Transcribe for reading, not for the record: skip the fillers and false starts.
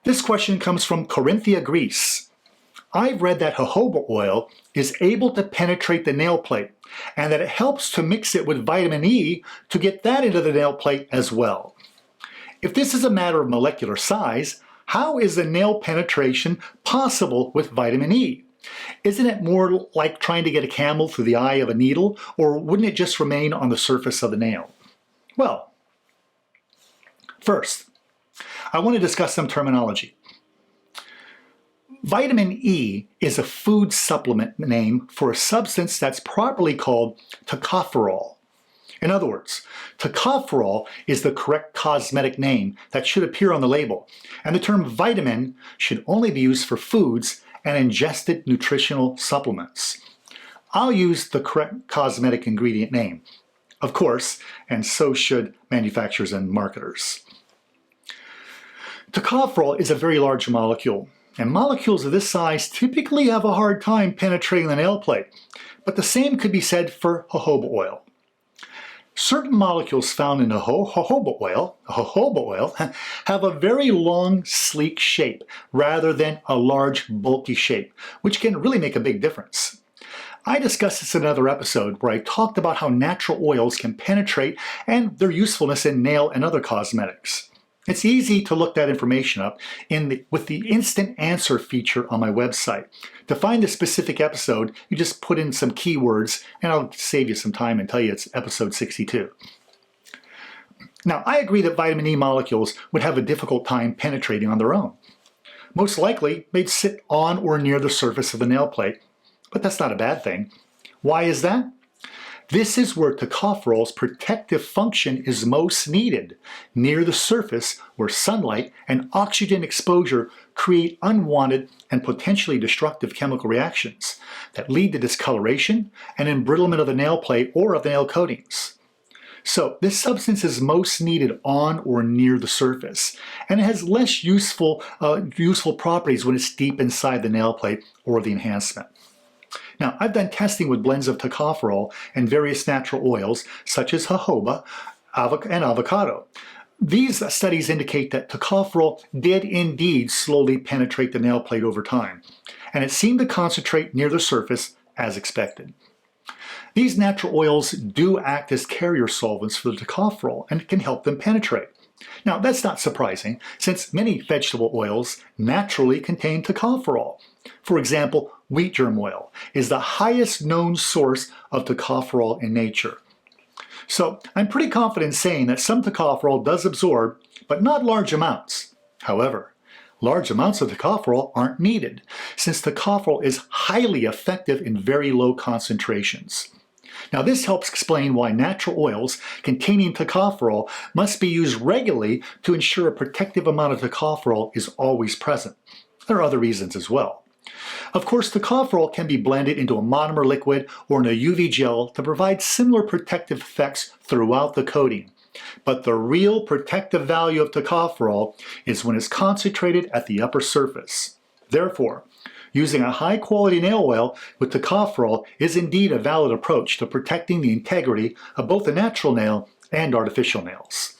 This question comes from Corinthia, Greece. I've read that jojoba oil is able to penetrate the nail plate and that it helps to mix it with vitamin E to get that into the nail plate as well. If this is a matter of molecular size, how is the nail penetration possible with vitamin E? Isn't it more like trying to get a camel through the eye of a needle, or wouldn't it just remain on the surface of the nail? Well, first, I want to discuss some terminology. Vitamin E is a food supplement name for a substance that's properly called tocopherol. In other words, tocopherol is the correct cosmetic name that should appear on the label, and the term vitamin should only be used for foods and ingested nutritional supplements. I'll use the correct cosmetic ingredient name, of course, and so should manufacturers and marketers. Tocopherol is a very large molecule, and molecules of this size typically have a hard time penetrating the nail plate, but the same could be said for jojoba oil. Certain molecules found in jojoba oil have a very long, sleek shape rather than a large, bulky shape, which can really make a big difference. I discussed this in another episode where I talked about how natural oils can penetrate and their usefulness in nail and other cosmetics. It's easy to look that information up with the instant answer feature on my website. To find the specific episode, you just put in some keywords and I'll save you some time and tell you it's episode 62. Now, I agree that vitamin E molecules would have a difficult time penetrating on their own. Most likely, they'd sit on or near the surface of the nail plate, but that's not a bad thing. Why is that? This is where tocopherol's protective function is most needed, near the surface where sunlight and oxygen exposure create unwanted and potentially destructive chemical reactions that lead to discoloration and embrittlement of the nail plate or of the nail coatings. So this substance is most needed on or near the surface, and it has less useful properties when it's deep inside the nail plate or the enhancement. Now, I've done testing with blends of tocopherol and various natural oils, such as jojoba and avocado. These studies indicate that tocopherol did indeed slowly penetrate the nail plate over time, and it seemed to concentrate near the surface as expected. These natural oils do act as carrier solvents for the tocopherol and can help them penetrate. Now, that's not surprising, since many vegetable oils naturally contain tocopherol. For example, wheat germ oil is the highest known source of tocopherol in nature. So I'm pretty confident saying that some tocopherol does absorb, but not large amounts. However, large amounts of tocopherol aren't needed, since tocopherol is highly effective in very low concentrations. Now, this helps explain why natural oils containing tocopherol must be used regularly to ensure a protective amount of tocopherol is always present. There are other reasons as well. Of course, tocopherol can be blended into a monomer liquid or in a UV gel to provide similar protective effects throughout the coating. But the real protective value of tocopherol is when it's concentrated at the upper surface. Therefore, using a high-quality nail oil with tocopherol is indeed a valid approach to protecting the integrity of both the natural nail and artificial nails.